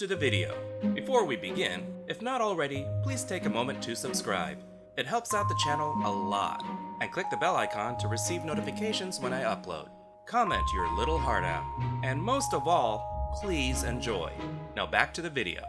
to the video. Before we begin, if not already, please take a moment to subscribe. It helps out the channel a lot. And click the bell icon to receive notifications when I upload. Comment your little heart out. And most of all, please enjoy. Now back to the video.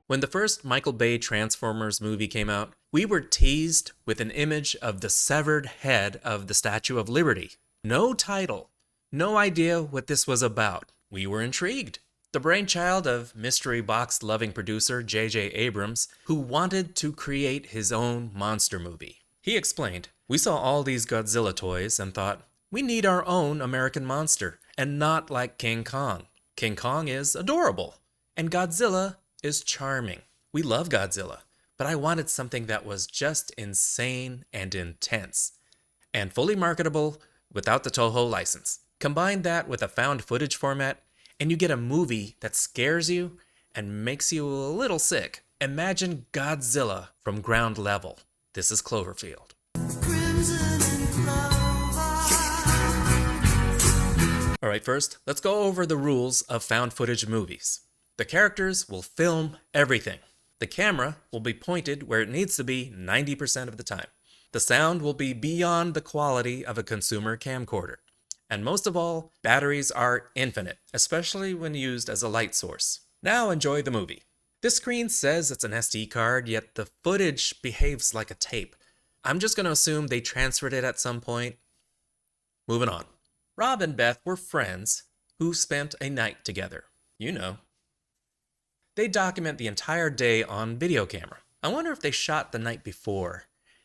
When the first Michael Bay Transformers movie came out, we were teased with an image of the severed head of the Statue of Liberty. No title. No idea what this was about. We were intrigued. The brainchild of mystery box loving producer J.J. Abrams, who wanted to create his own monster movie. He explained, "We saw all these Godzilla toys and thought, we need our own American monster, and not like King Kong. King Kong is adorable, and Godzilla is charming. We love Godzilla, but I wanted something that was just insane and intense, and fully marketable without the Toho license. Combine that with a found footage format, and you get a movie that scares you and makes you a little sick. Imagine Godzilla from ground level. This is Cloverfield." Alright, first, let's go over the rules of found footage movies. The characters will film everything. The camera will be pointed where it needs to be 90% of the time. The sound will be beyond the quality of a consumer camcorder. And most of all, batteries are infinite, especially when used as a light source. Now enjoy the movie. This screen says it's an SD card, yet the footage behaves like a tape. I'm just going to assume they transferred it at some point. Moving on. Rob and Beth were friends who spent a night together. You know. They document the entire day on video camera. I wonder if they shot the night before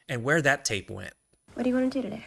and where that tape went. What do you want to do today?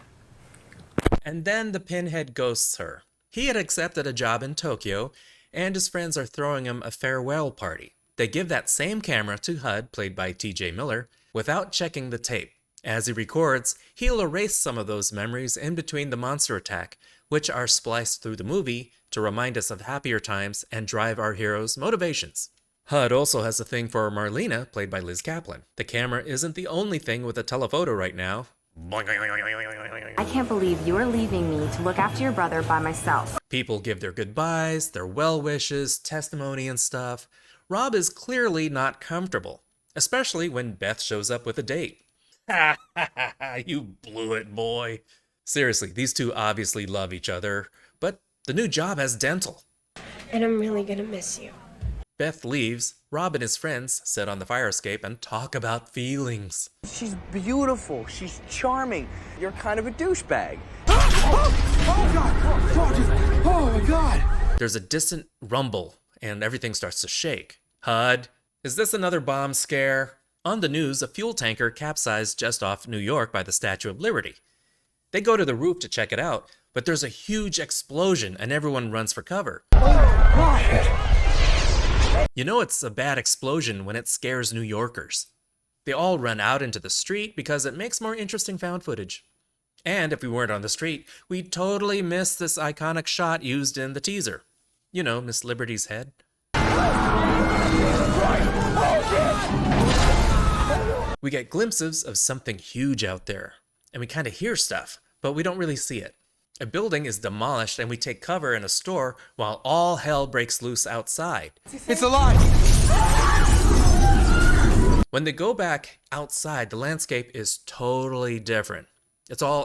And then the pinhead ghosts her. He had accepted a job in Tokyo, and his friends are throwing him a farewell party. They give that same camera to Hud, played by TJ Miller, without checking the tape. As he records, he'll erase some of those memories in between the monster attack, which are spliced through the movie to remind us of happier times and drive our heroes' motivations. Hud also has a thing for Marlena, played by Liz Kaplan. The camera isn't the only thing with a telephoto right now. I can't believe you're leaving me to look after your brother by myself. People give their goodbyes, their well wishes, testimony and stuff. Rob is clearly not comfortable, especially when Beth shows up with a date. Ha ha ha ha, you blew it, boy. Seriously, these two obviously love each other, but the new job has dental. And I'm really gonna miss you. Beth leaves. Rob and his friends sit on the fire escape and talk about feelings. She's beautiful. She's charming. You're kind of a douchebag. Oh my God! There's a distant rumble and everything starts to shake. Hud, is this another bomb scare? On the news, a fuel tanker capsized just off New York by the Statue of Liberty. They go to the roof to check it out, but there's a huge explosion and everyone runs for cover. You know it's a bad explosion when it scares New Yorkers. They all run out into the street because it makes more interesting found footage. And if we weren't on the street, we'd totally miss this iconic shot used in the teaser. You know, Miss Liberty's head. We get glimpses of something huge out there, and we kind of hear stuff, but we don't really see it. A building is demolished and we take cover in a store while all hell breaks loose outside. It's alive! When they go back outside, the landscape is totally different.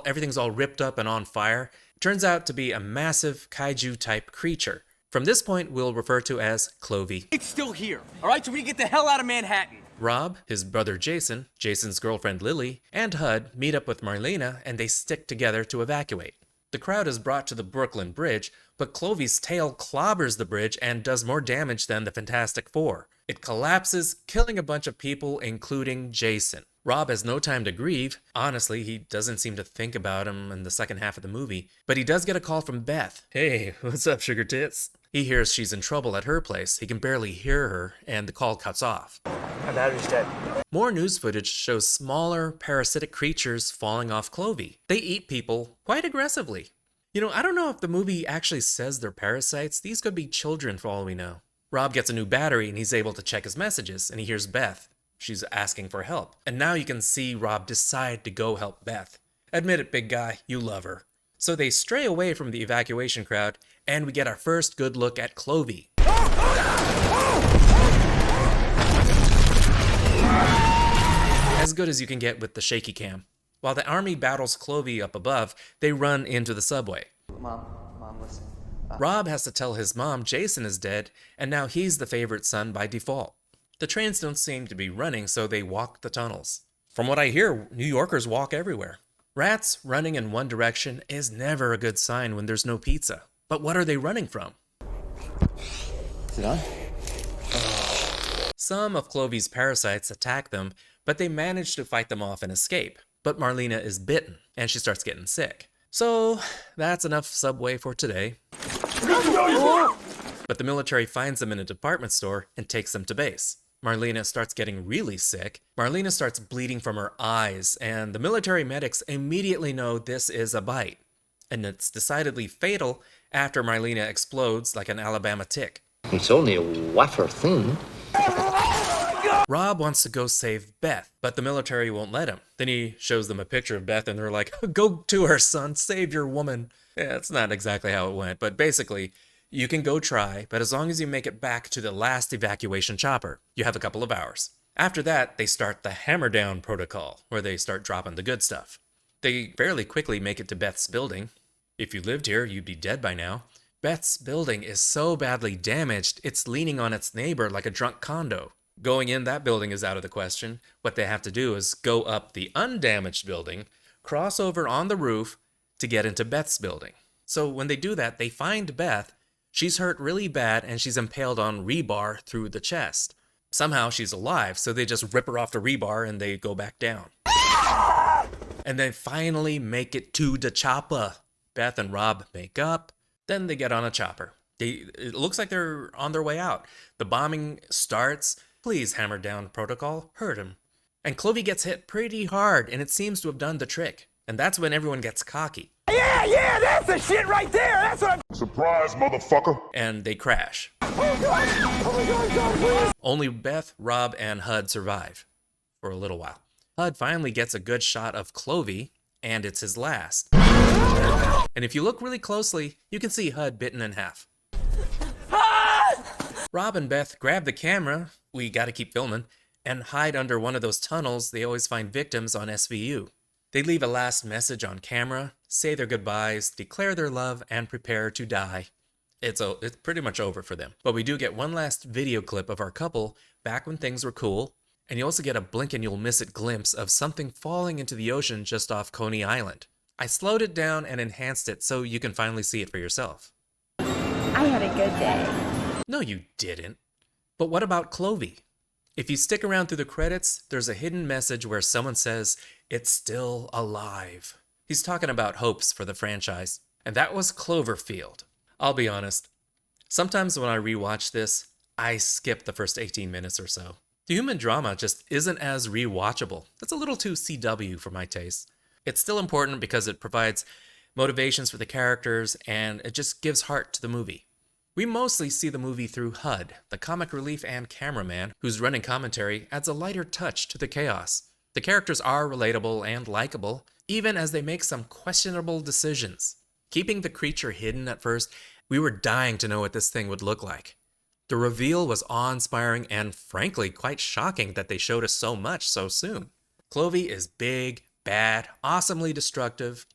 Everything's all ripped up and on fire. It turns out to be a massive kaiju type creature. From this point, we'll refer to as Clovey. It's still here. All right, so we get the hell out of Manhattan. Rob, his brother Jason, Jason's girlfriend Lily, and Hud meet up with Marlena and they stick together to evacuate. The crowd is brought to the Brooklyn Bridge, but Clovey's tail clobbers the bridge and does more damage than the Fantastic Four. It collapses, killing a bunch of people, including Jason. Rob has no time to grieve. Honestly, he doesn't seem to think about him in the second half of the movie. But he does get a call from Beth. "Hey, what's up, sugar tits?" He hears she's in trouble at her place. He can barely hear her, and the call cuts off. My battery's dead. More news footage shows smaller, parasitic creatures falling off Clovey. They eat people quite aggressively. You know, I don't know if the movie actually says they're parasites. These could be children for all we know. Rob gets a new battery and he's able to check his messages, and he hears Beth. She's asking for help. And now you can see Rob decide to go help Beth. Admit it, big guy, you love her. So they stray away from the evacuation crowd, and we get our first good look at Clovey. as good as you can get with the shaky cam. While the army battles Clovey up above, they run into the subway. Mom, listen. Rob has to tell his mom Jason is dead, and now he's the favorite son by default. The trains don't seem to be running, so they walk the tunnels. From what I hear, New Yorkers walk everywhere. Rats running in one direction is never a good sign when there's no pizza. But what are they running from? Is it on? Some of Clovey's parasites attack them, but they manage to fight them off and escape. But Marlena is bitten, and she starts getting sick. So that's enough subway for today. But the military finds them in a department store and takes them to base. Marlena starts getting really sick. Marlena starts bleeding from her eyes, and the military medics immediately know this is a bite. And it's decidedly fatal after Marlena explodes like an Alabama tick. It's only a wafer thin. Rob wants to go save Beth, but the military won't let him. Then he shows them a picture of Beth and they're like, "Go to her, son, save your woman." Yeah, it's not exactly how it went, but basically, you can go try, but as long as you make it back to the last evacuation chopper, you have a couple of hours. After that, they start the hammer down protocol, where they start dropping the good stuff. They fairly quickly make it to Beth's building. If you lived here, you'd be dead by now. Beth's building is so badly damaged, it's leaning on its neighbor like a drunk condo. Going in that building is out of the question. What they have to do is go up the undamaged building, cross over on the roof to get into Beth's building. So when they do that, they find Beth. She's hurt really bad and she's impaled on rebar through the chest. Somehow she's alive, so they just rip her off the rebar and they go back down. And they finally make it to the chopper. Beth and Rob make up, then they get on a chopper. It looks like they're on their way out. The bombing starts. Please, hammer down protocol, hurt him. And Clovey gets hit pretty hard, and it seems to have done the trick. And that's when everyone gets cocky. Yeah, that's the shit right there. That's what I'm... Surprise, motherfucker! And they crash. Oh my God, please. Only Beth, Rob, and Hud survive for a little while. Hud finally gets a good shot of Clovey, and it's his last. And if you look really closely, you can see Hud bitten in half. Rob and Beth grab the camera, we gotta keep filming, and hide under one of those tunnels they always find victims on SVU. They leave a last message on camera, say their goodbyes, declare their love, and prepare to die. It's pretty much over for them. But we do get one last video clip of our couple back when things were cool, and you also get a blink and you'll miss it glimpse of something falling into the ocean just off Coney Island. I slowed it down and enhanced it so you can finally see it for yourself. I had a good day. No, you didn't. But what about Clovey? If you stick around through the credits, there's a hidden message where someone says, "It's still alive." He's talking about hopes for the franchise. And that was Cloverfield. I'll be honest. Sometimes when I rewatch this, I skip the first 18 minutes or so. The human drama just isn't as rewatchable. It's a little too CW for my taste. It's still important because it provides motivations for the characters and it just gives heart to the movie. We mostly see the movie through Hud, the comic relief and cameraman, whose running commentary adds a lighter touch to the chaos. The characters are relatable and likable, even as they make some questionable decisions. Keeping the creature hidden at first, we were dying to know what this thing would look like. The reveal was awe-inspiring and frankly quite shocking that they showed us so much so soon. Clovey is big, bad, awesomely destructive.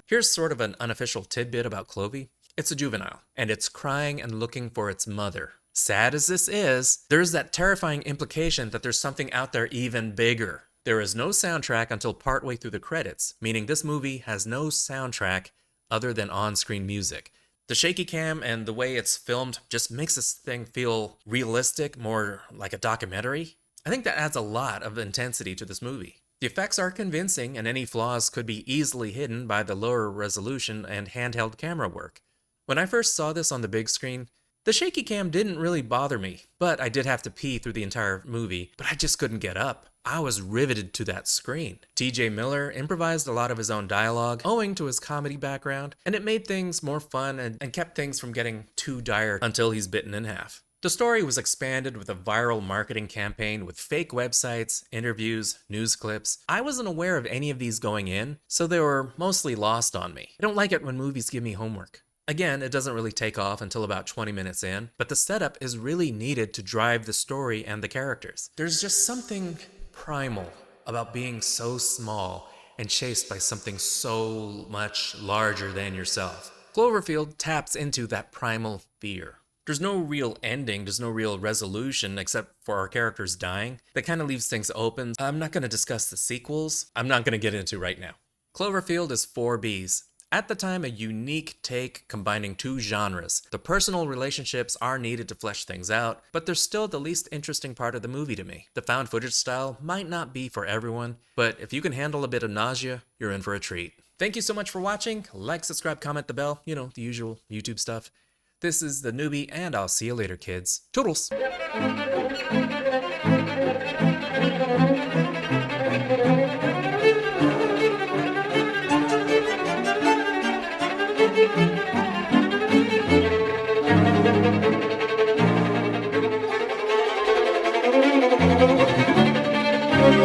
Here's sort of an unofficial tidbit about Clovey. It's a juvenile, and it's crying and looking for its mother. Sad as this is, there's that terrifying implication that there's something out there even bigger. There is no soundtrack until partway through the credits, meaning this movie has no soundtrack other than on-screen music. The shaky cam and the way it's filmed just makes this thing feel realistic, more like a documentary. I think that adds a lot of intensity to this movie. The effects are convincing, and any flaws could be easily hidden by the lower resolution and handheld camera work. When I first saw this on the big screen, the shaky cam didn't really bother me, but I did have to pee through the entire movie, but I just couldn't get up. I was riveted to that screen. TJ Miller improvised a lot of his own dialogue, owing to his comedy background, and it made things more fun and kept things from getting too dire until he's bitten in half. The story was expanded with a viral marketing campaign with fake websites, interviews, news clips. I wasn't aware of any of these going in, so they were mostly lost on me. I don't like it when movies give me homework. Again, it doesn't really take off until about 20 minutes in, but the setup is really needed to drive the story and the characters. There's just something primal about being so small and chased by something so much larger than yourself. Cloverfield taps into that primal fear. There's no real ending, there's no real resolution except for our characters dying. That kind of leaves things open. I'm not going to discuss the sequels. I'm not going to get into right now. Cloverfield is 4 Bs. At the time, a unique take combining 2 genres. The personal relationships are needed to flesh things out, but they're still the least interesting part of the movie to me. The found footage style might not be for everyone, but if you can handle a bit of nausea, you're in for a treat. Thank you so much for watching. Like, subscribe, comment the bell, you know, the usual YouTube stuff. This is theNewBee, and I'll see you later, kids. Toodles!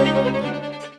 Thank you.